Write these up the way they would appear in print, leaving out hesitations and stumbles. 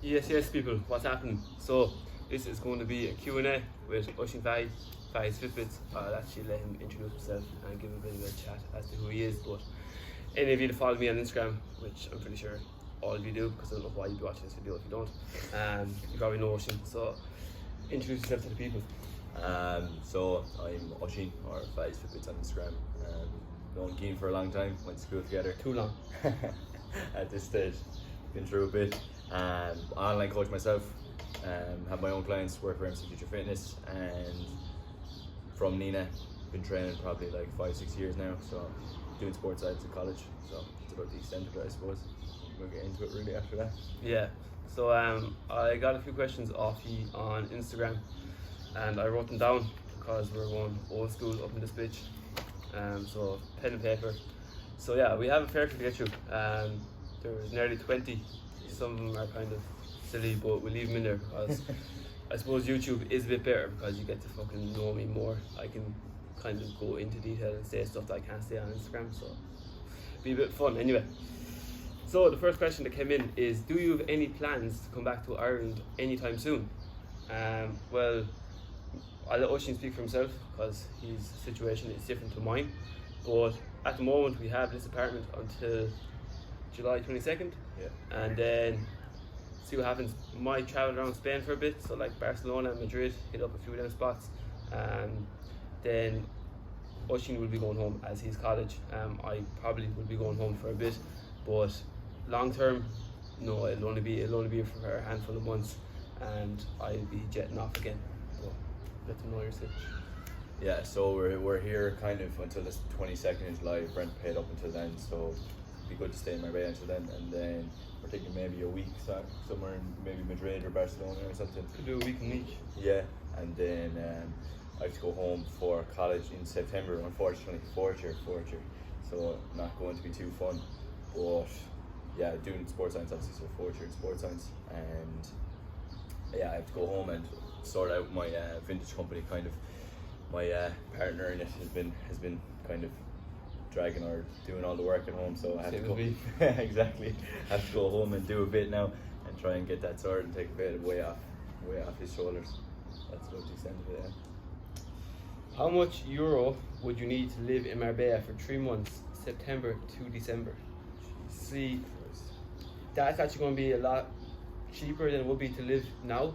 Yes, people, what's happening? So, this is going to be a Q&A with Oisin Fahy, Fahy's Fibres. I'll actually let him introduce himself and give a bit of a chat as to who he is. But any of you that follow me on Instagram, which I'm pretty sure all of you do, because I don't know why you'd be watching this video if you don't, you probably know Oisin. So, introduce yourself to the people. So I'm Oisin, or Fahy's Fibres on Instagram. Known Keen for a long time, went to school together. Too long. At this stage, been through a bit. Online coach myself, have my own clients, work for MC Future Fitness, and from Nina, been training probably like 5-6 years now, so doing sports science in college, so it's about the extent of it, I suppose. We'll get into it really after that. Yeah, so I got a few questions off you on Instagram, and I wrote them down because we're going old school up in this bitch. So pen and paper. So yeah, we have a fair few to get through. There's nearly 20. Some of them are kind of silly, but we'll leave them in there because I suppose YouTube is a bit better because you get to fucking know me more. I can kind of go into detail and say stuff that I can't say on Instagram, so be a bit fun anyway. So the first question that came in is, do you have any plans to come back to Ireland anytime soon? Well, I'll let Oisin speak for himself because his situation is different to mine, but at the moment we have this apartment until July 22nd, and then see what happens. Might travel around Spain for a bit, so like Barcelona and Madrid, hit up a few of them spots, and then Oisin will be going home as he's college. I probably will be going home for a bit, but long term, no, it'll only be for a handful of months, and I'll be jetting off again. So let them know your situation. Yeah, so we're here kind of until the 22nd of July. Rent paid up until then, so it'd be good to stay in Marbella until then, and then we're thinking maybe a week somewhere in maybe Madrid or Barcelona or something. Could do a week in each. Yeah, and then I have to go home for college in September, unfortunately, fourth year, so not going to be too fun, but yeah, doing sports science obviously, so fourth year in sports science, and yeah, I have to go home and sort out my vintage company. Kind of my partner in it has been kind of dragging or doing all the work at home, so I have to go exactly, have to go home and do a bit now and try and get that sorted and take a bit of weight off his shoulders. That's about the extent of it. Yeah. How much euro would you need to live in Marbella for 3 months, September to December? See, that's actually going to be a lot cheaper than it would be to live now,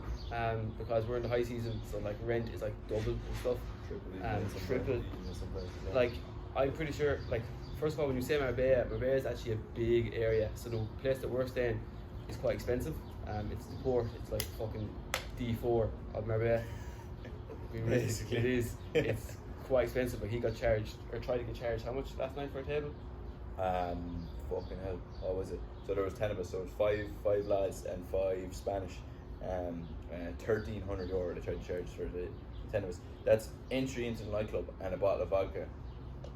because we're in the high season, so like rent is like double and stuff, triple. Like I'm pretty sure, like first of all, when you say Marbella is actually a big area, so the place that we're staying is quite expensive. It's the port, it's like fucking D4 of Marbella. It is. It's quite expensive, but he got charged, or tried to get charged, how much last night for a table? Fucking hell, what was it? So there was 10 of us, so it was five lads and 5 Spanish. 1,300 euro they tried to charge for the 10 of us. That's entry into the nightclub and a bottle of vodka.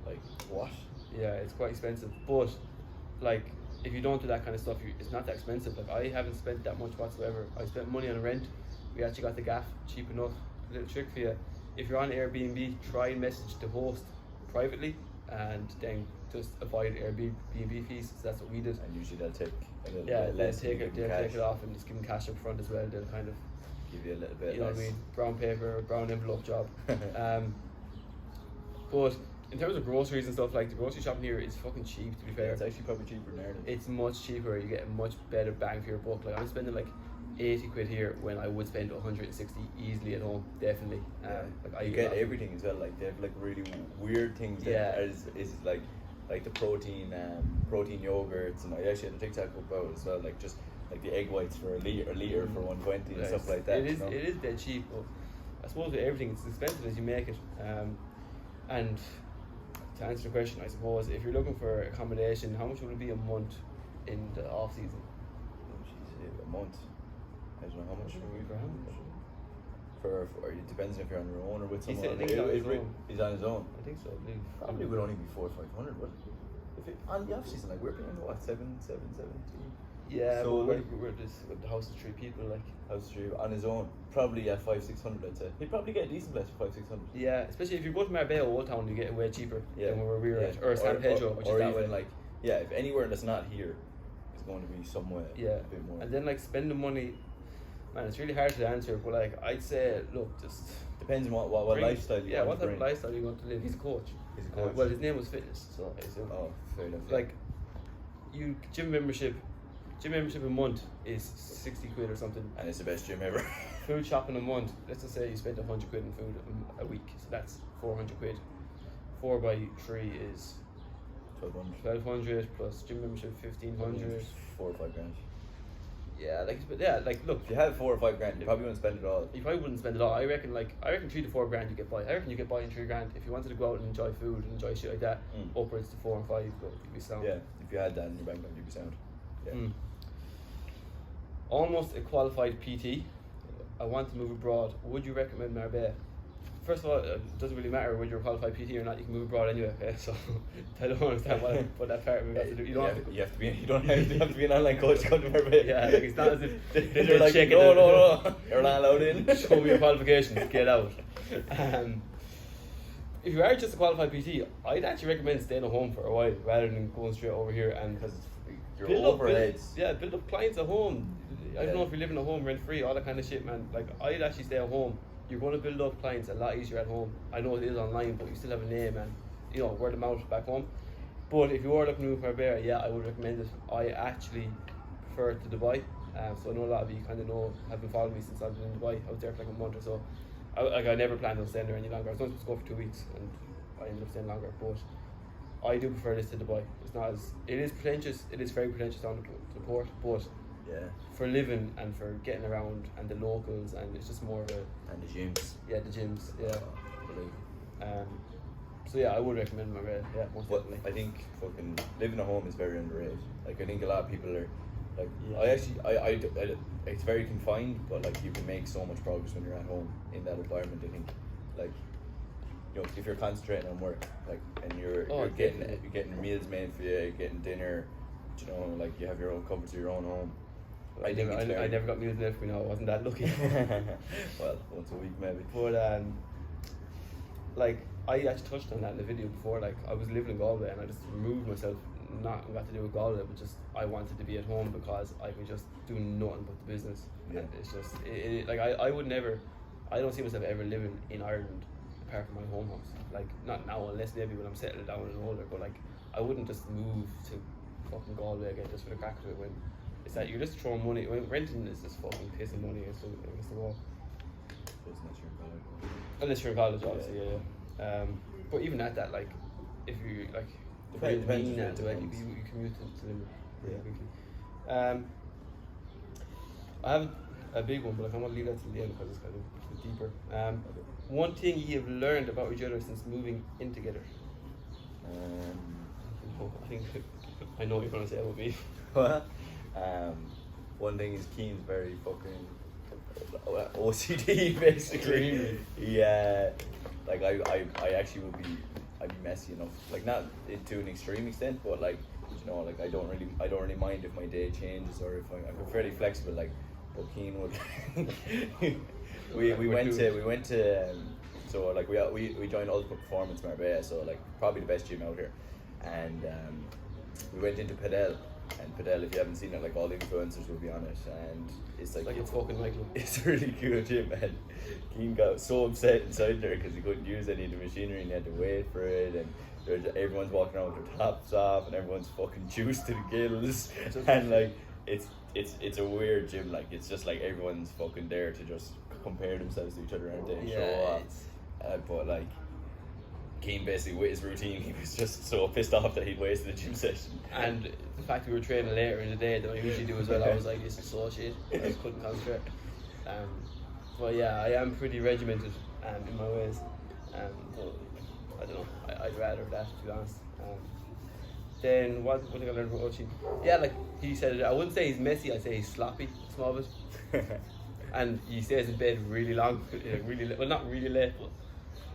Like, what? Yeah, it's quite expensive, but like if you don't do that kind of stuff, it's not that expensive. Like I haven't spent that much whatsoever. I spent money on rent. We actually got the gaff cheap enough. A little trick for you: if you're on Airbnb, try and message the host privately, and then just avoid Airbnb fees. So that's what we did. And usually they'll take a little bit less. They'll take it off and just give them cash up front as well. They'll kind of give you a little bit. You know less. What I mean? Brown paper, brown envelope job. But in terms of groceries and stuff, like the grocery shopping here is fucking cheap, to be fair. It's actually probably cheaper in Ireland. It's much cheaper. You get a much better bang for your buck. Like I'm spending like 80 quid here when I would spend 160 easily at home, definitely. Like you get everything as well. Like they have like really weird things that is like the protein yogurts, and I actually had a TikTok about it as well. Like just like the egg whites for a liter for 120 and stuff like that. It is dead cheap. But I suppose with everything, it's expensive as you make it. And to answer the question, I suppose if you're looking for accommodation, how much would it be a month in the off season? A month. I don't know how much. For it depends if you're on your own or with someone. He's on his own. I think so. I believe. Probably would only be 400 or 500. But if it, on the off season, like we're paying what 770. Yeah, so we're the house is 3 people, like house 3 on his own. Probably at 500-600, I'd say. He'd probably get a decent place for 500-600. Yeah, especially if you go to Marbella Old Town, you get it way cheaper than where we were at, or San Pedro, which is that way. Like if anywhere that's not here. it's going to be somewhere Yeah, a bit more. and then like spending money, man, it's really hard to answer. But like I'd say, look, just Depends on what bring- lifestyle you Yeah, want what to type of bring. lifestyle you want to live. He's a coach. He's a coach. Well, his name was Fitness, so I assume. Oh, fair enough. Yeah. Like, you gym membership a month is 60 quid or something. And it's the best gym ever. Food shopping a month, let's just say you spent 100 quid in food a week, so that's 400 quid. 4 by 3 is 1200. 1200 plus gym membership 1500. 4 or 5 grand. Yeah, like look, If you had 4 or 5 grand, you probably wouldn't spend it all. you probably wouldn't spend it all. I reckon 3 to 4 grand you get by. I reckon you get by in 3 grand if you wanted to go out and enjoy food and enjoy shit like that. Upwards to 4 and 5, you'd be sound. Yeah, if you had that in your bank account, you'd be sound. Yeah. Almost a qualified PT. I want to move abroad. Would you recommend Marbella? First of all, it doesn't really matter whether you're a qualified PT or not. You can move abroad anyway. Okay? So I don't understand what that part of it has to do. You don't have to. You have to be. You don't have to be an online coach to come to Marbella. Yeah, like it's not as if they're like, checking no, you're not allowed in. Show me your qualifications. Get out. If you are just a qualified PT, I'd actually recommend staying at home for a while rather than going straight over here and Because your build overheads. build up clients at home. I don't know if you're living at home rent free, all that kind of shit, man. Like I'd actually stay at home. You're going to build up clients a lot easier at home. I know it is online, but you still have a name and word of mouth back home. But if you are looking to move Marbella, yeah, I would recommend it. I actually prefer it to Dubai. So I know a lot of you kind of have been following me since I've been in Dubai. I was there for like a month or so. I never planned on staying there any longer. I was only supposed to go for 2 weeks, and I ended up staying longer. But I do prefer this to Dubai. It's not as it is pretentious. It is very pretentious on the port, but Yeah. for living and for getting around and the locals, and it's just more of a And the gyms. the gyms, yeah. Believe. So yeah, I would recommend Marbella. Yeah, most But definitely. I think fucking living at home is very underrated. Like I think a lot of people are like Yeah. I it's very confined, but like you can make so much progress when you're at home in that environment. I think like if you're concentrating on work, like and you're getting meals made for you, you're getting dinner, like you have your own comfort to your own home. I never got meals there for me. No, I wasn't that lucky. Well, once a week maybe. But like I actually touched on that in the video before. Like I was living in Galway and I just removed myself, not got to do with Galway, but just I wanted to be at home because I could just do nothing but the business. Yeah. And it's just like I would never, I don't see myself ever living in Ireland apart from my home house. Like not now, unless maybe when I'm settled down and older. But like I wouldn't just move to fucking Galway again just for the crack of it when it's that you're just throwing money. When renting is just fucking pissing money against the wall. Unless you're in college, obviously, yeah. But even at that, like, if you like, Depends. you commute to them really quickly. I have a big one, but like, I'm gonna leave that till the end because it's kind of a bit deeper. One thing you have learned about each other since moving in together. I think I know what you're gonna say about me. Well, one thing is Keen's very fucking OCD basically. Yeah, like I actually I'd be messy enough, like not to an extreme extent, but like like I don't really mind if my day changes or if I'm fairly flexible. Like, but Keen would. we went to so like we joined Ultimate Performance Marbella, so like probably the best gym out here, and we went into Padel. And Padel, if you haven't seen it, like all the influencers will be on it, and it's like a fucking nightclub. It's a really cool gym, and Keen got so upset inside there because he couldn't use any of the machinery and he had to wait for it, and everyone's walking around with their tops off and everyone's fucking juiced to the gills, and like it's a weird gym. Like it's just like everyone's fucking there to just compare themselves to each other, aren't they? And show off. But like Keen basically with his routine, he was just so pissed off that he'd wasted the gym session. And the fact we were training later in the day than I usually do as well, I was like, this is so shit. I just couldn't concentrate. But yeah, I am pretty regimented in my ways. But I don't know, I'd rather that, to be honest. Then one thing I learned from Oisin, yeah, like he said it, I wouldn't say he's messy, I'd say he's sloppy, small bit. And he stays in bed really long, well not really late, but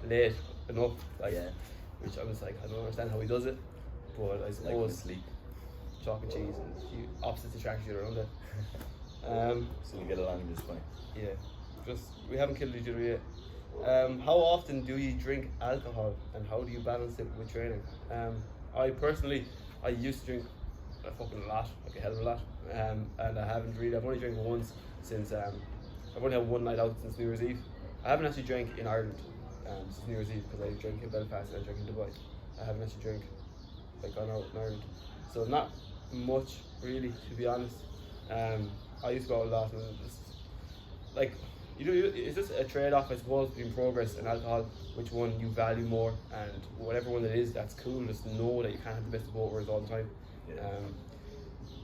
late enough, like, which I was like, I don't understand how he does it, but I suppose like sleep, chalk and cheese, and opposites attract each other, aren't they? So you get along just fine. Yeah, just we haven't killed each other yet. How often do you drink alcohol, and how do you balance it with training? I personally, I used to drink a fucking lot, like a hell of a lot. And I've only drank once since, I've only had one night out since New Year's Eve. I haven't actually drank in Ireland since New Year's Eve because I drank in Belfast and I drank in Dubai. I haven't actually drank, like, gone out in Ireland. So not much, really, to be honest. I used to go out a lot and just, like, it's just a trade-off, I suppose, between progress and alcohol, which one you value more, and whatever one it is, that's cool. Just know that you can't have the best of both worlds all the time.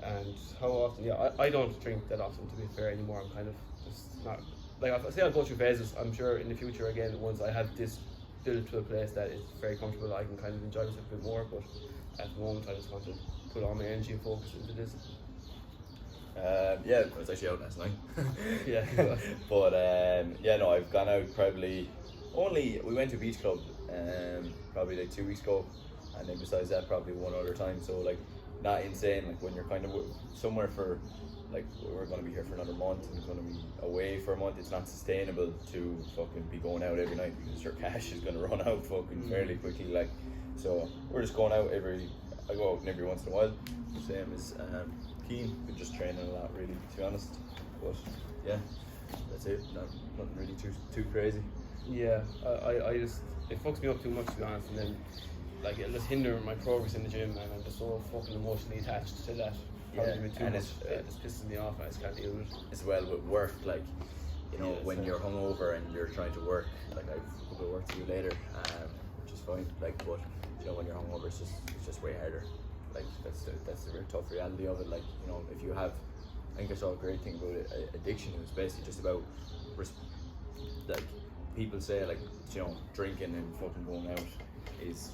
And how often? Yeah, I don't drink that often, to be fair, anymore. I'm kind of just not, like, I say I'll go through phases. I'm sure in the future, again, once I have this built to a place that is very comfortable, I can kind of enjoy myself a bit more. But at the moment, I just want to put all my energy and focus into this. Yeah, I was actually out last night. Yeah. But no, I've gone out probably we went to beach club probably like 2 weeks ago, and then besides that probably one other time. So like not insane, like when you're kind of somewhere for, like, we're going to be here for another month and going to be away for a month. It's not sustainable to fucking be going out every night because your cash is going to run out fucking fairly quickly. Like, so we're just going out I go out every once in a while, same as Keen. Been just training a lot, really, to be honest. But yeah, that's it. Nothing really too crazy. Yeah, I just, it fucks me up too much, to be honest, and then, like, it'll just hinder my progress in the gym, and I'm just so fucking emotionally attached to that. Probably too much. It just pisses me off, and I just can't deal with it. As well with work, like, you know, when you're hungover and you're trying to work, like, I've a couple of work to do later, which is fine, like, but you know, when you're hungover, it's just way harder. Like, that's the real tough reality of it. Like, you know, if you have, I think I saw a great thing about it, addiction. It was basically just about, like, people say, like, you know, drinking and fucking going out is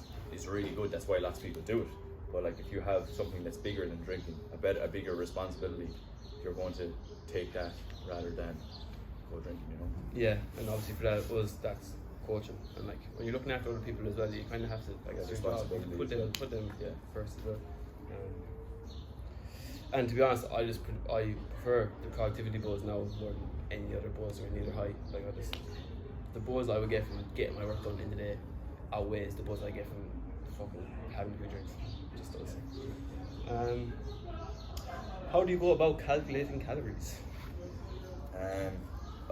really good. That's why lots of people do it. But like, if you have something that's bigger than drinking, a bigger responsibility, you're going to take that rather than go drinking, you know. Yeah, and obviously for that's coaching, and like when you're looking after other people as well, you kind of have to, like, put them first as well. And to be honest, I prefer the productivity buzz now more than any other buzz or any other high. Like, the buzz I would get from getting my work done in the day outweighs the buzz I get from fucking having a few drinks. It just does. How do you go about calculating calories?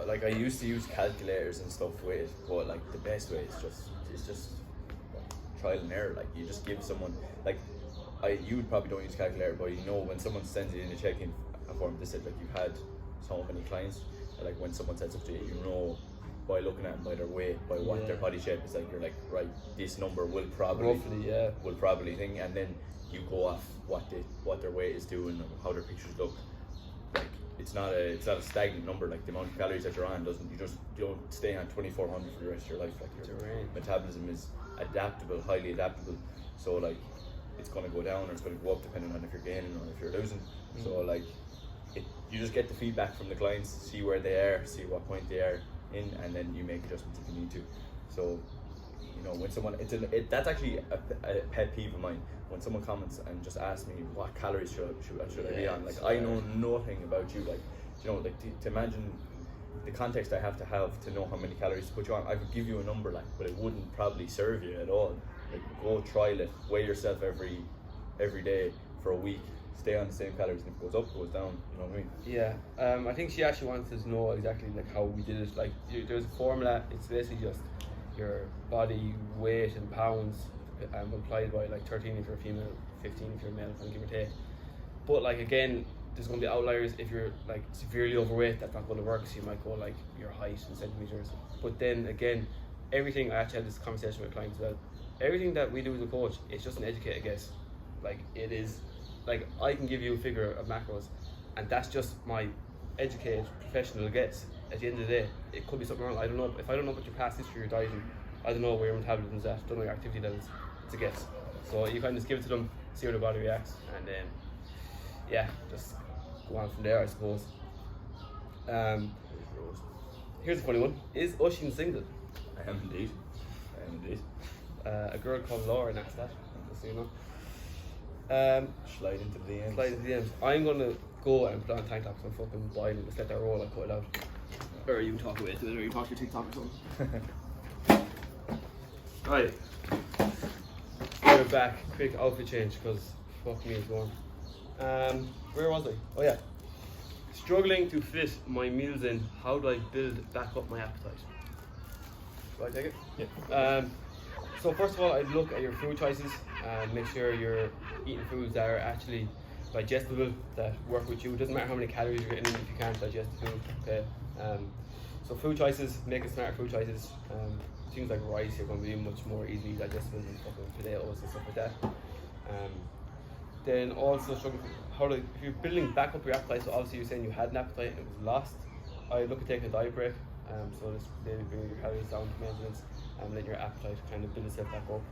Like, I used to use calculators and stuff with it, but like the best way is just trial and error. Like, you just give someone, like, you probably don't use calculator, but you know when someone sends it in a check-in form, they said, like, you've had so many clients, like when someone says up to you, you know by looking at them, by their weight, by what their body shape is like, you're like, right, this number will probably thing, and then you go off what their weight is doing, how their pictures look. Like, it's not a stagnant number. Like, the amount of calories that you're on you don't stay on 2,400 for the rest of your life. Like, your metabolism is adaptable, highly adaptable. So like, it's going to go down or it's going to go up depending on if you're gaining or if you're losing. So like, you just get the feedback from the clients, see where they are, see what point they are in, and then you make adjustments if you need to. So, you know, when someone, that's actually a pet peeve of mine. When someone comments and just asks me what calories should I be on, like, I know nothing about you. Like, you know, like, to imagine the context I have to know how many calories to put you on. I could give you a number, like, but it wouldn't probably serve you at all. Like, go trial it, weigh yourself every day for a week, stay on the same calories, and if it goes up, it goes down. You know what I mean? Yeah. I think she actually wanted to know exactly like how we did it. Like, there's a formula. It's basically just your body weight in pounds, multiplied by like 13 if you're a female, 15 if you're a male, and give or take. But like, again, there's going to be outliers. If you're like severely overweight, that's not going to work. So you might go like your height in centimeters. But then again, everything, I actually had this conversation with clients about everything that we do as a coach. It's just an educated guess. Like, it is, like, I can give you a figure of macros, and that's just my educated professional guess. At the end of the day, it could be something wrong. I don't know. If I don't know about your past history, your dieting, I don't know where your metabolism is at, don't know your activity levels. It's a guess. So you kind of just give it to them, see how their body reacts, and then just go on from there, I suppose. Here's a funny one. Is Oisin single? I am indeed. A girl called Lauren asked that, just so you know. Slide into the DMs. Slide into the DMs. I'm gonna go and put on tank tops and fucking boiling. Just let that roll and cut it out. Or you can talk away to it, or you talk your TikTok or something. Right. We're back. Quick outfit change because fuck me, it's warm. Where was I? Oh yeah. Struggling to fit my meals in. How do I build back up my appetite? Do I take it? Yeah. So first of all, I'd look at your food choices and make sure you're eating foods that are actually digestible, that work with you. It doesn't matter how many calories you're getting in if you can't digest the food. Okay. So food choices, making smart food choices. Things like rice are going to be much more easily digestible than fucking potatoes and stuff like that. Then also struggling if you're building back up your appetite. So obviously you're saying you had an appetite and it was lost. I look at taking a diet break. So this maybe bring your calories down to maintenance and let your appetite kind of build itself back up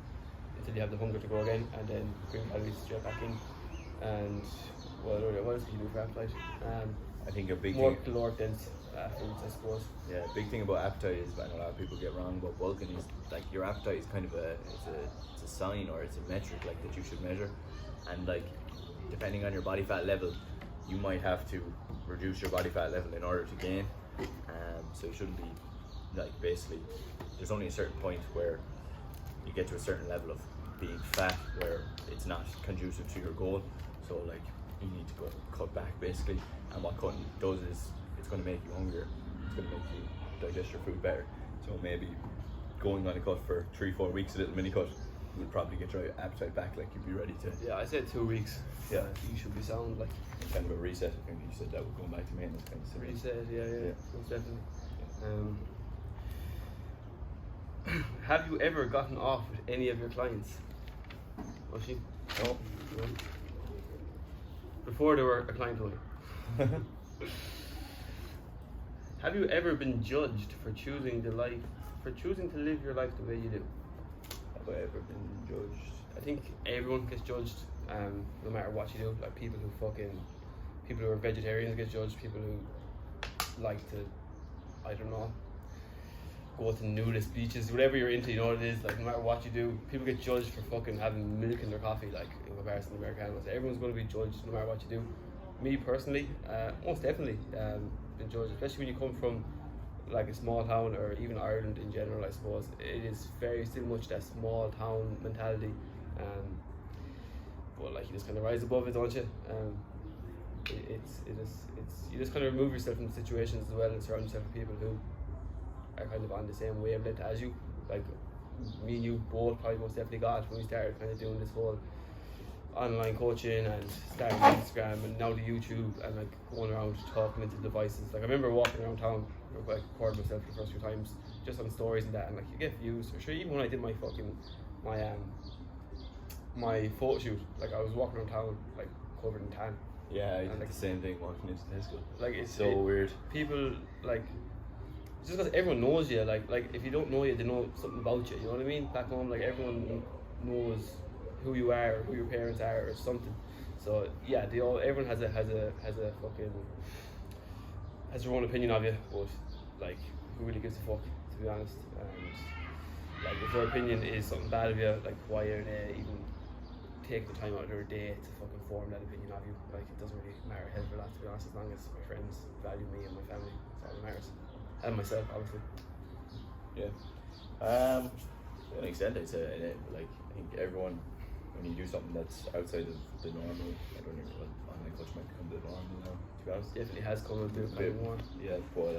until you have the hunger to go again, and then bring calories straight back in. And what else can you do for appetite? I think a big more thing, caloric dense foods, I suppose. yeah, a big thing about appetite is, and a lot of people get wrong about bulking, is like your appetite is kind of it's a sign, or it's a metric like that you should measure, and like depending on your body fat level, you might have to reduce your body fat level in order to gain. So you shouldn't be like, basically there's only a certain point where you get to a certain level of being fat where it's not conducive to your goal. So like you need to go cut back basically, and what cutting does is it's going to make you hungrier, it's going to make you digest your food better. So maybe going on a cut for 3-4 weeks, a little mini cut, would probably get your appetite back, like you'd be ready to. Yeah, I said 2 weeks. Yeah. You should be sound like. Kind of a reset. I think you said that would go back to maintenance kind of stuff. Reset, yeah, most definitely. Have you ever gotten off with any of your clients? Oisin? No. Before they were a client owner. Have you ever been judged for choosing to live your life the way you do? Have I ever been judged? I think everyone gets judged, no matter what you do. Like people who are vegetarians get judged. People who like to, I don't know, go to nudist beaches, whatever you're into, you know what it is. Like no matter what you do, people get judged for fucking having milk in their coffee, like in comparison to Americanos. Everyone's going to be judged no matter what you do. Me personally, most definitely been judged, especially when you come from like a small town, or even Ireland in general. I suppose it is still much that small town mentality, but like you just kind of rise above it, don't you? It's you just kind of remove yourself from situations as well and surround yourself with people who are kind of on the same wavelength as you. Like me and you both probably most definitely got when we started kind of doing this whole online coaching and starting Instagram and now the YouTube, and like going around talking into devices. Like I remember walking around town, like recording myself the first few times just on stories and that, and like you get views for sure. Even when I did my my photo shoot, like I was walking around town like covered in tan. Yeah, I did like, the same thing walking into Tesco. Like it's so weird. People like, just because everyone knows you, like if you don't know you, they know something about you. You know what I mean? Back home, like everyone knows who you are, or who your parents are, or something. So yeah, everyone has their own opinion of you, but like who really gives a fuck, to be honest? And like if their opinion is something bad of you, like why are they even taking the time out of their day to fucking form that opinion of you? Like it doesn't really matter a hell of a lot, to be honest, as long as my friends value me and my family. That's all that matters. And myself, obviously. Yeah. To an extent, I'd say, like I think everyone, when you do something that's outside of the normal, I don't know, online coach might become the normal now, to be honest. Definitely has come into it kind of more. Yeah, but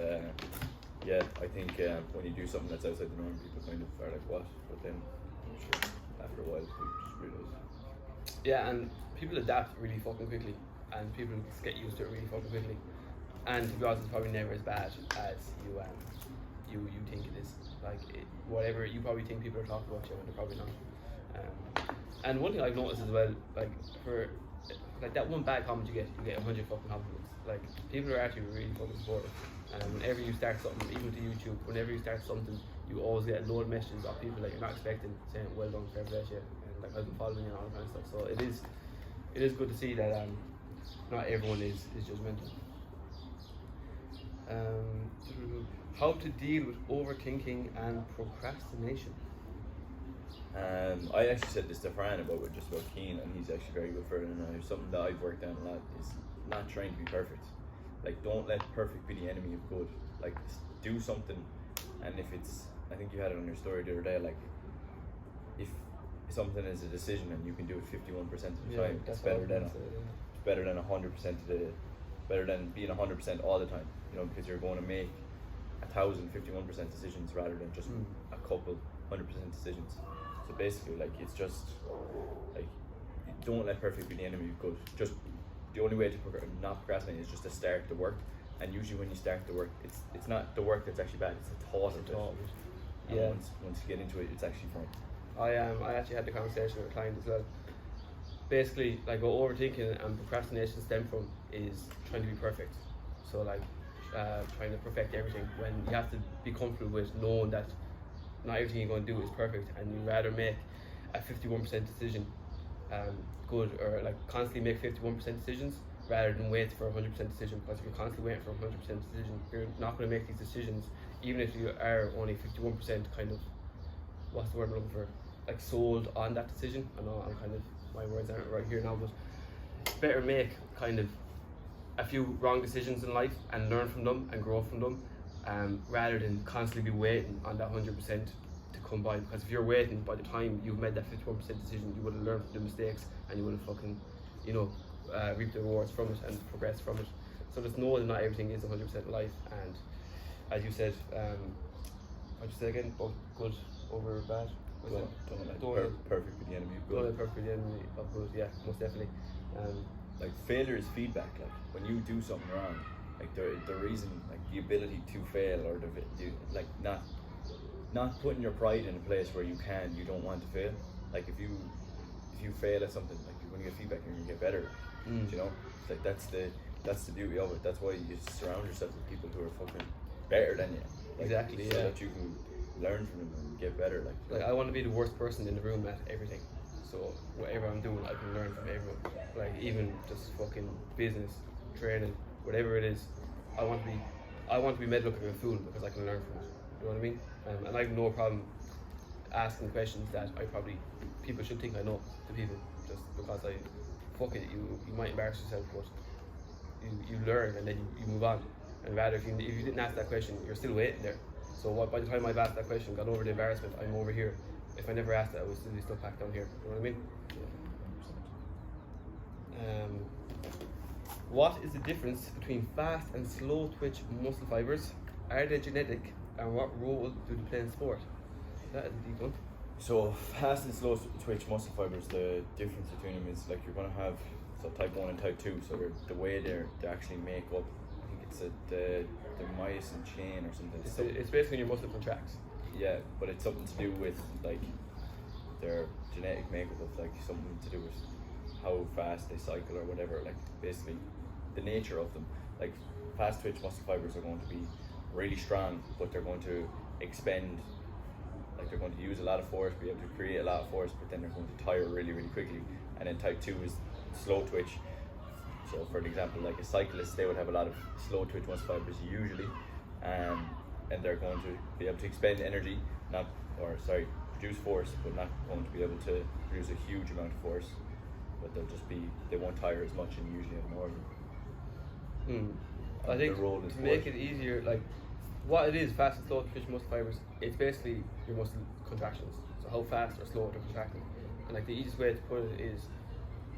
yeah, I think when you do something that's outside the norm, people kind of are like, what? But then I'm sure after a while, people just realize. Yeah, and people adapt really fucking quickly, and people get used to it really fucking quickly. And to be honest, it's probably never as bad as you think it is. Like whatever you probably think people are talking about you, and they're probably not. And one thing I've noticed as well, like for like that one bad comment you get 100 fucking compliments. Like people are actually really fucking supportive. And whenever you start something, even to YouTube, whenever you start something, you always get a load of messages of people that you're not expecting saying, "Well done, fair play to you," and like I've been following you and all that kind of stuff. So it is good to see that not everyone is judgmental. How to deal with overthinking and procrastination. I actually said this to Fran about Keane, and he's actually very good for it. And something that I've worked on a lot is not trying to be perfect. Like, don't let perfect be the enemy of good. Like, do something, and if it's, I think you had it on your story the other day, like, if something is a decision and you can do it 51% of the time, it's better than better than 100% better than being 100% all the time. You know, because you're going to make 1,051% decisions rather than just a couple 100% decisions. So basically, like, it's just like, don't let perfect be the enemy of good. Just the only way to not procrastinate is just to start the work. And usually when you start the work, it's not the work that's actually bad, it's the thought of it. And Yeah. once you get into it, it's actually fun. I actually had the conversation with a client as well. Basically, like, what overthinking and procrastination stem from is trying to be perfect. So like, trying to perfect everything when you have to be comfortable with knowing that not everything you're going to do is perfect, and you rather make a 51% decision good, or like constantly make 51% decisions rather than wait for a 100% decision. Because if you're constantly waiting for a 100% decision, you're not going to make these decisions, even if you are only 51% kind of, what's the word I'm looking for, like, sold on that decision. I know I'm kind of, my words aren't right here now, but it's better make kind of a few wrong decisions in life and learn from them and grow from them, rather than constantly be waiting on that 100% to come by. Because if you're waiting, by the time you've made that 51% decision, you would have learned from the mistakes, and you would have fucking, you know, reap the rewards from it and progress from it. So just know that not everything is 100% life. And as you said, what'd you say again? Both good over bad? Don't let perfect be the enemy of good. Don't let perfect be the enemy of good. Yeah, most definitely. Like, failure is feedback. Like, when you do something wrong, like, the reason, like, the ability to fail, or like, not putting your pride in a place where you don't want to fail. Like, if you fail at something, like, you're going to get feedback and you're going to get better. You know, it's like, that's the beauty of it. That's why you surround yourself with people who are fucking better than you. Like, exactly. So Yeah. that you can learn from them and get better. Like, I want to be the worst person in the room at everything. So whatever I'm doing, I can learn from everyone. Like, even just fucking business, training, whatever it is, I want to be made look like a fool because I can learn from it. You know what I mean? And I have no problem asking questions that people should think I know to people, just because fuck it, you might embarrass yourself, but you learn, and then you move on. And rather, if you didn't ask that question, you're still waiting there. So by the time I've asked that question, got over the embarrassment, I'm over here. If I never asked it, I would still be stuck back down here. You know what I mean? What is the difference between fast and slow twitch muscle fibers? Are they genetic, and what role do they play in sport? That is a deep one. So fast and slow twitch muscle fibers, the difference between them is, like, you're going to have, so type 1 and type 2, so the way they actually make up, I think it's the myosin chain or something. It's basically your muscle contracts. Yeah, but it's something to do with, like, their genetic makeup, of, like, something to do with how fast they cycle or whatever. Like, basically the nature of them. Like, fast twitch muscle fibers are going to be really strong, but they're going to expend, like, they're going to use a lot of force, be able to create a lot of force, but then they're going to tire really, really quickly. And then type 2 is slow twitch. So for an example, like a cyclist, they would have a lot of slow twitch muscle fibers usually, and they're going to be able to expend energy, produce force, but not going to be able to produce a huge amount of force. But they won't tire as much, and usually have more of them. I think to make it easier, like, what it is, fast and slow twitch muscle fibers, it's basically your muscle contractions. So how fast or slow they're contracting. And like, the easiest way to put it is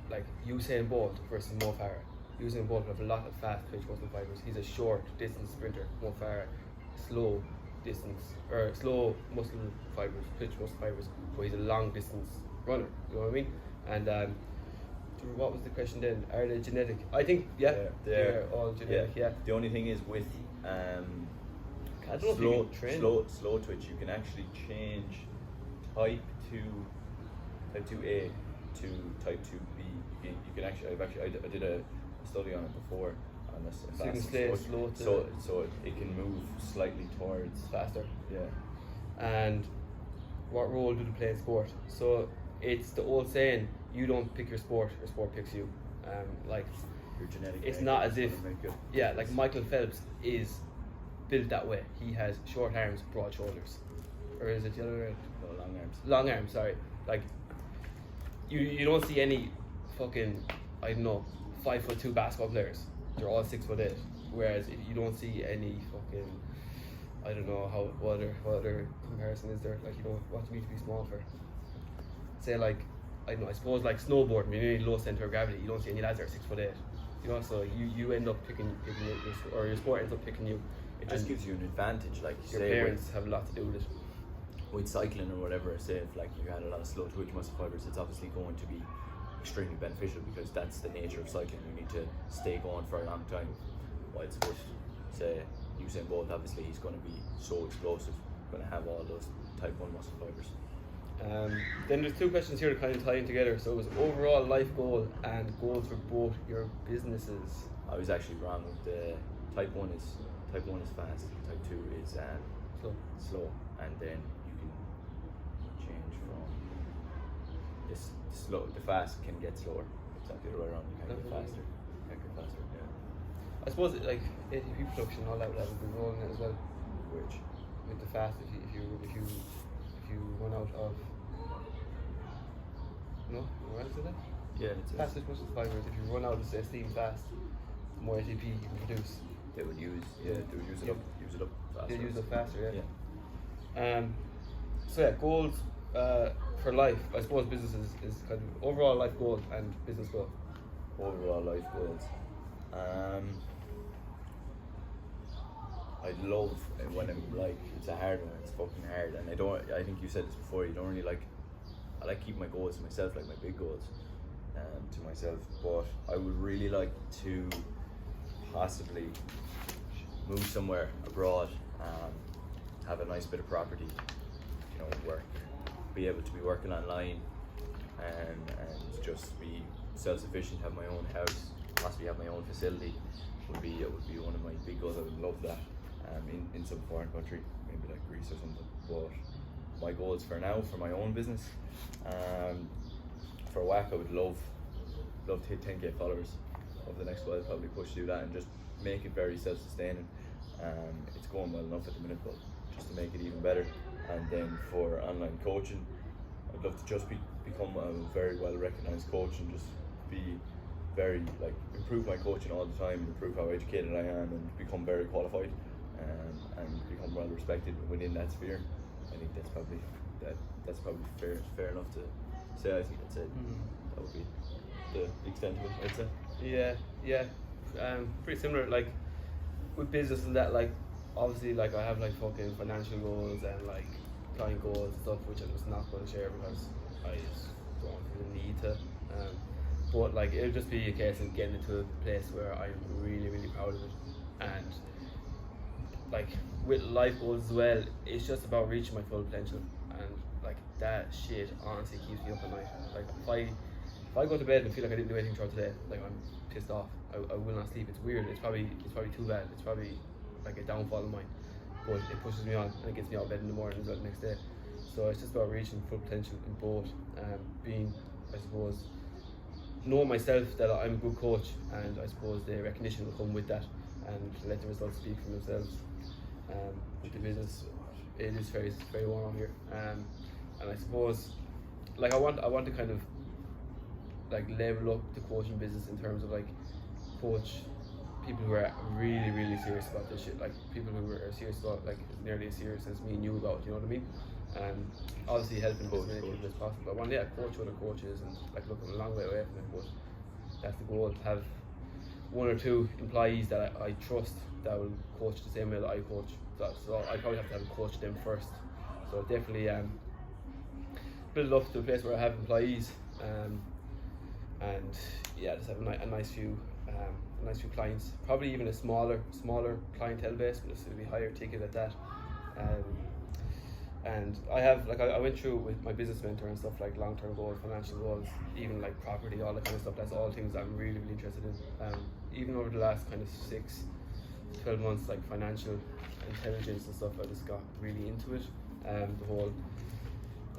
like Usain Bolt versus Mo Farah. Usain Bolt will have a lot of fast twitch muscle fibers. He's a short distance sprinter. Mo Farah, slow muscle fibers, twitch muscle fibers, but he's a long distance runner. You know what I mean? And what was the question then? Are they genetic? I think they're all genetic. Yeah. The only thing is with slow twitch, you can actually change type 2A to type 2B. You can actually, I did a study on it before on this. So you can stay slow so it can move slightly towards faster. Yeah. And what role do they play in sport? So it's the old saying, you don't pick your sport picks you. Like, your genetic. It's not as if, like Michael Phelps is built that way. He has short arms, broad shoulders. Or is it the other way? No, long arms. Long arms, sorry. Like, you don't see any fucking, I don't know, 5'2" basketball players. They're all 6'8". Whereas if you don't see any fucking, I don't know what other comparison is there. Like, you know, what do you need to be small for? Say like I don't know, I suppose like snowboarding, you need low centre of gravity. You don't see any lads that are 6'8", you know. So you end up picking your sport ends up picking you. It just gives you an advantage, like your parents have a lot to do with it. With cycling or whatever. Say if like you had a lot of slow twitch muscle fibers, it's obviously going to be extremely beneficial because that's the nature of cycling. You need to stay going for a long time. Whilst with say Usain Bolt, obviously he's going to be so explosive, going to have all those type 1 muscle fibers. Then there's 2 questions here to kind of tie in together. So it was overall life goal and goals for both your businesses. I was actually wrong with the type 1 is fast, type 2 is slow, and then you can change from this slow. The fast can get slower. Exactly the way around. You can't get faster. Yeah. I suppose like ATP production, all that would be rolling it as well. Which With the fast, if you run out of no, you answer that? yeah, it's Fastest muscle fibers. If you run out of steam fast, the more ATP you can produce. they would use it up faster. They use it faster, yeah. Yeah. So yeah, goals for life. I suppose business is kind of overall life goal and business goal. Overall life goals. I'd love when I'm like, it's a hard one, it's fucking hard, and I think you said this before, you don't really like, I like keeping my goals to myself, like my big goals to myself, but I would really like to possibly move somewhere abroad, have a nice bit of property, you know, be able to be working online and just be self-sufficient, have my own house, possibly have my own facility. Would be one of my big goals. I would love that in some foreign country, maybe like Greece or something. But my goals for now, for my own business, for WAC, I would love to hit 10k followers over the next while. I'd probably push to do that and just make it very self-sustaining. It's going well enough at the minute, but just to make it even better. And then for online coaching, I'd love to just become a very well recognized coach and just be very improve my coaching all the time, improve how educated I am, and become very qualified and become well respected within that sphere. I think that's probably fair enough to say. I think that would be the extent of it, I'd say. Yeah. Pretty similar. Like with business and that, like obviously, like I have like fucking financial goals and like client goals and stuff, which I'm just not going to share because I just don't really need to. But like it'll just be a case of getting into a place where I'm really, really proud of it, and like with life goals as well, it's just about reaching my full potential, and like that shit honestly keeps me up at night. Like if I go to bed and feel like I didn't do anything throughout today, like I'm pissed off. I will not sleep. It's weird. It's probably too bad. It's probably like a downfall of mine, but it pushes me on and it gets me out of bed in the morning as well the next day. So it's just about reaching full potential in both, being, I suppose, know myself that I'm a good coach, and I suppose the recognition will come with that, and let the results speak for themselves. With the business, it is very warm here, and I suppose like I want to kind of like level up the coaching business in terms of like coach people who are really, really serious about this shit, like people who are serious about like nearly as serious as me and you about, you know what I mean? Obviously helping as many people as possible. I want to coach other coaches and like look, I'm a long way away from it, but that's the goal, to have 1 or 2 employees that I trust that will coach the same way that I coach. So I probably have to have coach them first. So definitely build up to a place where I have employees, and yeah, just have a nice few clients. Probably even a smaller clientele base, but it'll be higher ticket at that. And I have I went through with my business mentor and stuff, like long-term goals, financial goals, even like property, all that kind of stuff. That's all things I'm really, really interested in. Even over the last kind of 6-12 months, like financial intelligence and stuff, I just got really into it. The whole,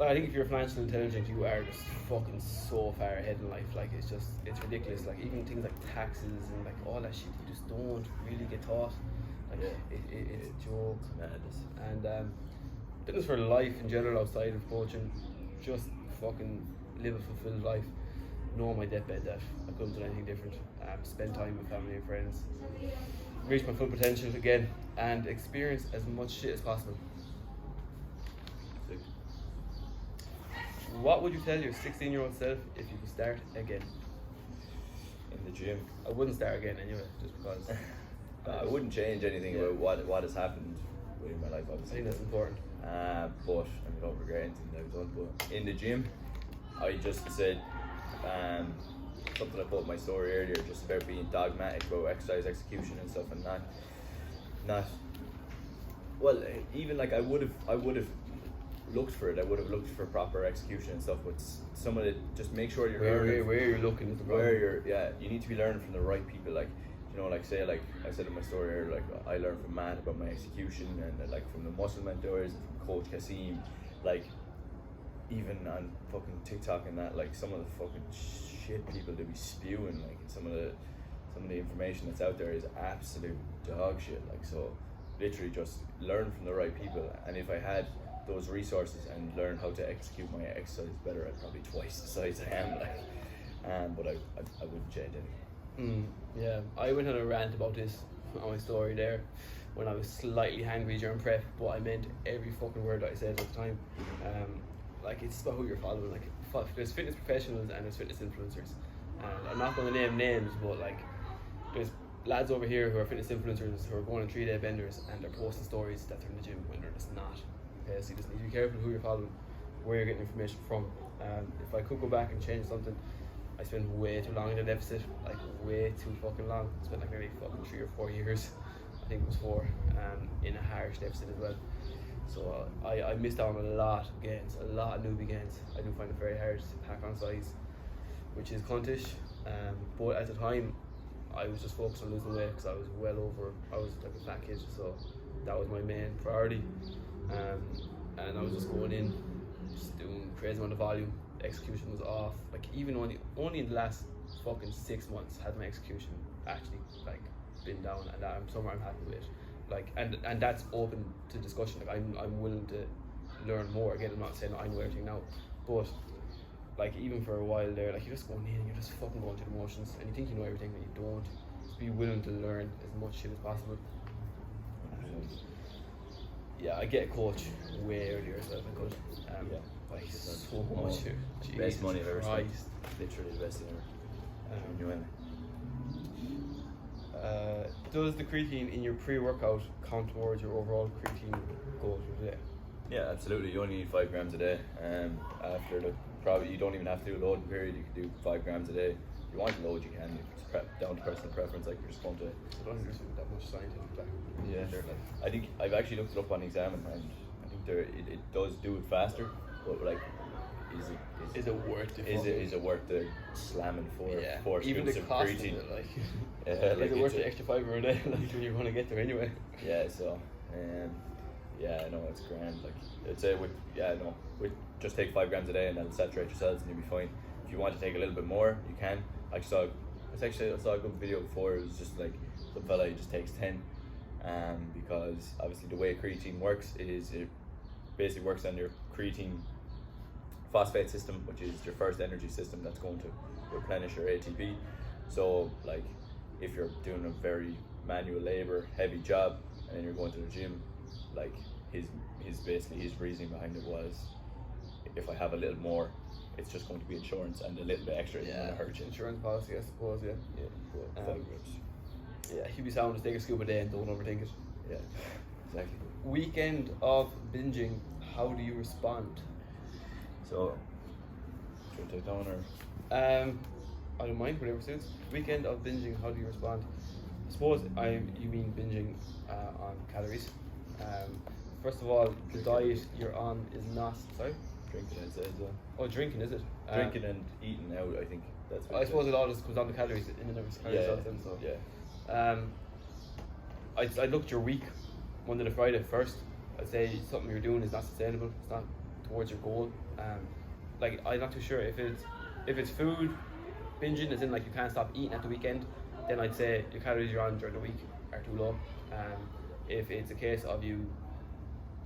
I think if you're financially intelligent, you are just fucking so far ahead in life. Like it's ridiculous. Like even things like taxes and like all that shit, you just don't really get taught. Like it's a joke. And business for life in general outside of coaching, just fucking live a fulfilled life. Know on my deathbed that I couldn't do anything different. Spend time with family and friends, reach my full potential again, and experience as much shit as possible. What would you tell your 16-year-old self if you could start again? In the gym. I wouldn't start again anyway, just because. I wouldn't change anything about what has happened in my life, I obviously. think that's important. But I don't regret anything that I've done. But in the gym, I just said something I put in my story earlier, just about being dogmatic about exercise execution and stuff, and not. Well, even like I would have looked for it. I would have looked for proper execution and stuff. But some of it, just make sure you're learning. Where you're looking is the problem. Where you need to be learning from the right people. Like, you know, like say, like I said in my story earlier, like I learned from Matt about my execution, and like from the muscle mentors and from Coach Kasim, like even on fucking TikTok and that, like some of the fucking shit people they be spewing, like some of the information that's out there is absolute dog shit. Like, so literally just learn from the right people, and if I had those resources and learn how to execute my exercise better, I'd probably twice the size I am, like, but I wouldn't change anything. Yeah, I went on a rant about this on my story there when I was slightly hangry during prep, but I meant every fucking word that I said at the time. Like, it's about who you're following. Like, there's fitness professionals and there's fitness influencers, and I'm not going to name names, but like, there's lads over here who are fitness influencers who are going on 3-day benders and they're posting stories that they're in the gym when they're just not. Okay, so you just need to be careful who you're following, where you're getting information from. If I could go back and change something, I spent way too long in the deficit, like way too fucking long. I spent like maybe fucking 3 or 4 years, I think it was 4, in a harsh deficit as well. So I missed out on a lot of gains, a lot of newbie gains. I do find it very hard to pack on size, which is cuntish. But at the time, I was just focused on losing weight because I was I was like a fat kid, so that was my main priority. And I was just going in, just doing crazy amount of volume. Execution was off. Like, even only in the last fucking 6 months had my execution actually like been down, and I'm somewhere I'm happy with. Like, and that's open to discussion. Like, I'm willing to learn more. Again, I'm not saying I know everything now, but like, even for a while there, like, you're just going in and you're just fucking going through the motions, and you think you know everything, but you don't. Just be willing to learn as much shit as possible. Yeah, I get a coach way earlier as well if I could. Like, so much. Best money I've ever spent. Christ. Literally the best thing ever. Does the creatine in your pre-workout count towards your overall creatine goals for the day? Yeah, absolutely. You only need 5 grams a day. After you don't even have to do a loading period. You can do 5 grams a day. If you want to load, you can. It's down to personal preference. Like, you're just going to. I don't think there's that much scientific back. Yeah, I think I've actually looked it up on Examine, and I think it does do it faster, but like, is it worth it? Is it worth the slamming for even the scoops of cost creatine? of it, like, like, is it worth the extra $5 a day? Like, when you're going to get there anyway. Yeah, so yeah, no, it's grand. Like, I'd say with just take 5 grams a day and that'll saturate your cells and you'll be fine. If you want to take a little bit more, you can. I saw a good video before. It was just like some fella who just takes 10. Because obviously the way creatine works is it basically works on your creatine phosphate system, which is your first energy system that's going to replenish your ATP. So like, if you're doing a very manual labor heavy job and then you're going to the gym, like his reasoning behind it was, if I have a little more, it's just going to be insurance, and a little bit extra isn't going to hurt you. Insurance policy, I suppose. Yeah. But 5 grams. Yeah, he'd be sound to take a scoop a day and don't overthink it. Yeah, exactly. Weekend of binging, how do you respond? So, should I take that one or? I don't mind, whatever suits. Weekend of binging, how do you respond? I suppose you mean binging on calories. First of all, the diet you're on is not. Sorry? Drinking, I'd say as well. Oh, drinking, is it? Drinking and eating out, I think that's what I suppose it all just comes down to calories in and of itself. So. Yeah. I'd look at your week, Monday to Friday first. I'd say something you're doing is not sustainable. It's not towards your goal. Like, I'm not too sure if it's food binging, as in like you can't stop eating at the weekend. Then I'd say your calories you're on during the week are too low. If it's a case of you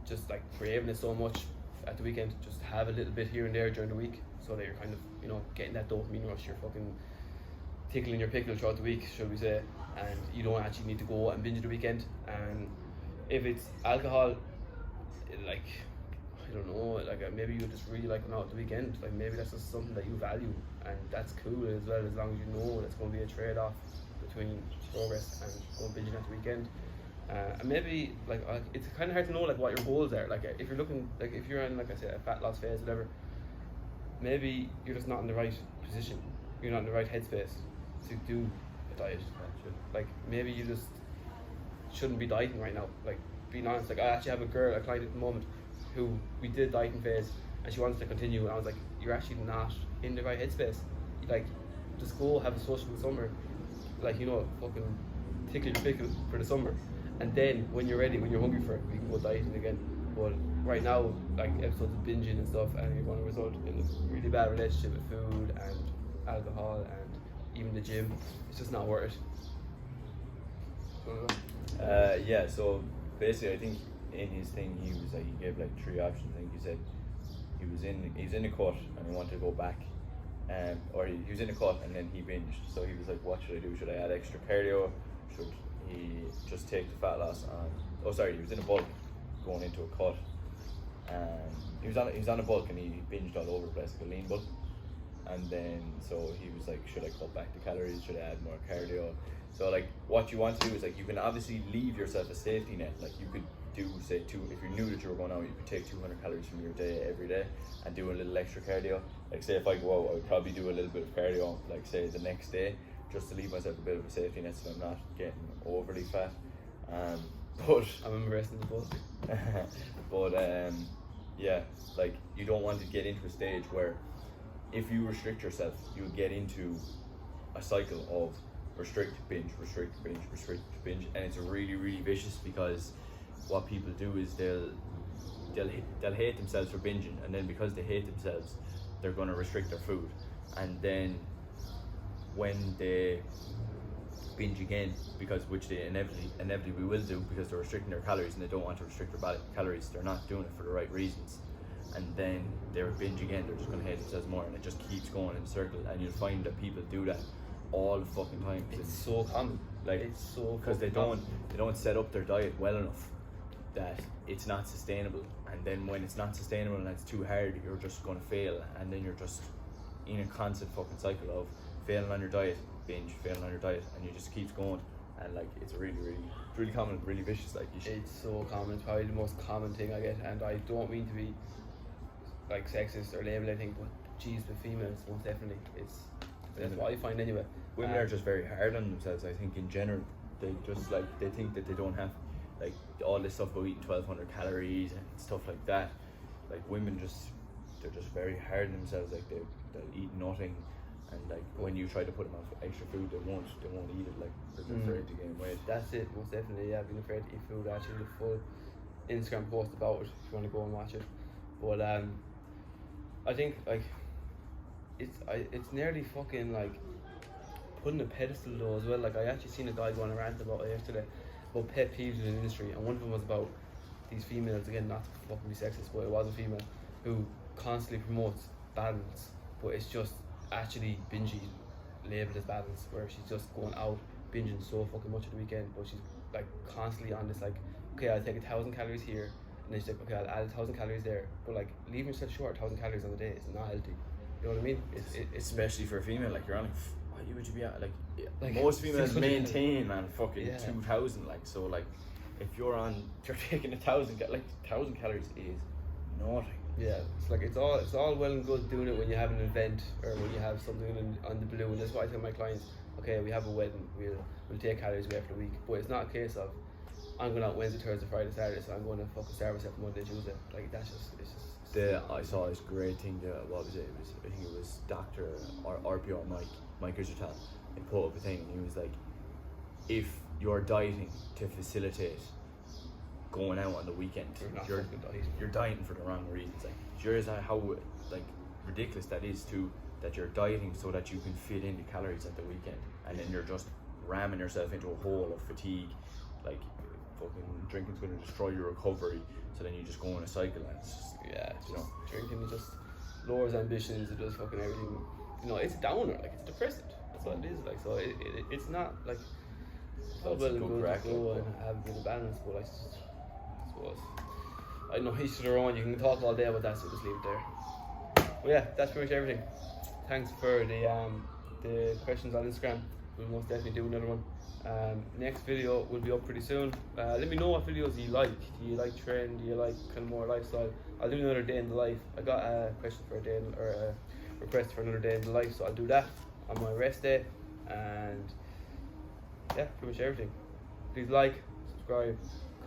just like craving it so much at the weekend, just have a little bit here and there during the week, so that you're kind of, you know, getting that dopamine rush. You're fucking tickling your pickle throughout the week, shall we say, and you don't actually need to go and binge the weekend. And if it's alcohol, like, don't know, like maybe you just really like going out at the weekend. Like maybe that's just something that you value, and that's cool as well, as long as you know that's going to be a trade-off between progress and going binging at the weekend. And maybe like it's kind of hard to know like what your goals are. Like if you're looking, like if you're in, like I said, a fat loss phase, whatever, maybe you're just not in the right position. You're not in the right headspace to do a diet. Like maybe you just shouldn't be dieting right now. Like being honest, like I actually have a client at the moment who we did dieting phase and she wants to continue, and I was like, you're actually not in the right headspace. Like just go have a sociable summer, like fucking tickle your pickle for the summer, and then when you're ready, when you're hungry for it, we can go dieting again. But right now, like episodes of binging and stuff, and you're going to result in a really bad relationship with food and alcohol and even the gym. It's just not worth it. Yeah, so basically I think in his thing he was like, he gave like 3 options. I think he said he was in a cut and he wanted to go back, or he was in a cut and then he binged. So he was like, what should I do? Should I add extra cardio? Should he just take the fat loss on? Oh sorry, he was in a bulk going into a cut. He was on a bulk and he binged all over the place, like a lean bulk. And then so he was like, should I cut back the calories? Should I add more cardio? So like what you want to do is like, you can obviously leave yourself a safety net. Like you could do say if you knew that you were going out, you could take 200 calories from your day every day and do a little extra cardio. Like say if I go out, I would probably do a little bit of cardio like say the next day, just to leave myself a bit of a safety net so I'm not getting overly fat. But I'm impressed in the book. But yeah, like you don't want to get into a stage where if you restrict yourself, you get into a cycle of restrict, binge, restrict, binge, restrict, binge, and it's really, really vicious, because what people do is they'll hate themselves for binging, and then because they hate themselves, they're going to restrict their food, and then when they binge again, which they inevitably will do, because they're restricting their calories and they don't want to restrict their calories, they're not doing it for the right reasons, and then they're binge again, they're just going to hate themselves more, and it just keeps going in a circle. And you'll find that people do that all the fucking time. It's so common. Like it's so because they don't set up their diet well enough that it's not sustainable, and then when it's not sustainable and it's too hard, you're just going to fail, and then you're just in a constant fucking cycle of failing on your diet, binge, failing on your diet, and it just keeps going. And like it's really common, really vicious. Like it's so common. It's probably the most common thing I get, and I don't mean to be like sexist or label anything, but geez, with females most definitely, that's what I find anyway. Women are just very hard on themselves. I think in general, they just like they think that they don't have like all this stuff about eating 1200 calories and stuff like that. Like women they're just very hard on themselves. Like they'll eat nothing, and like when you try to put them on extra food, they won't eat it. Like they're just afraid to gain weight. That's it, most definitely. Yeah, being afraid to eat food. Actually, the full Instagram post about it if you want to go and watch it. But I think like it's nearly fucking like putting a pedestal though as well. Like I actually seen a guy going a rant about it yesterday about pet peeves in the industry, and one of them was about these females, again not to fucking be sexist, but it was a female who constantly promotes balance, but it's just actually bingy labelled as balance, where she's just going out binging so fucking much at the weekend, but she's like constantly on this like, okay, I'll take 1,000 calories here, and then she's like, okay, I'll add 1,000 calories there, but like leaving yourself short 1,000 calories on the day is not healthy. You know what I mean? It's especially for a female. Like you're on like, what would you be at? Like most females maintain on fucking 2,000. Like so, like if you're taking 1,000 calories is nothing. Yeah, it's like it's all well and good doing it when you have an event or when you have something on the blue, and that's why I tell my clients, okay, we have a wedding, we'll take calories away for the week, but it's not a case of I'm going out Wednesday, Thursday, Friday, Saturday, so I'm going to fucking starve myself Monday, Tuesday. Like that's just I saw this great thing. What was it? I think it was Dr. or RPO Mike Israel. He put up a thing, and he was like, if you're dieting to facilitate going out on the weekend, you're dieting for the wrong reasons. Like, do you realize how like ridiculous that is too? That you're dieting so that you can fit in the calories at the weekend, and then you're just ramming yourself into a hole of fatigue. Like fucking drinking's going to destroy your recovery. So then you just go in a cycle, and it's just, drinking just lowers ambitions. It does fucking everything. It's a downer. Like it's depressant. That's what it is. Like so, it's not like it's all well and good to go and have a bit of balance, but I suppose I know each to their own. You can talk all day about that, so just leave it there. Well, yeah, that's pretty much everything. Thanks for the questions on Instagram. We'll most definitely do another one. Next video will be up pretty soon. Let me know what videos you like. Do you like trend? Do you like kind of more lifestyle? I'll do another day in the life. I got a question for a day or a request for another day in the life, so I'll do that on my rest day. And yeah, pretty much everything. Please like, subscribe,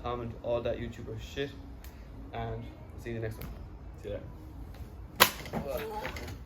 comment, all that YouTuber shit, and see you in the next one. See you there.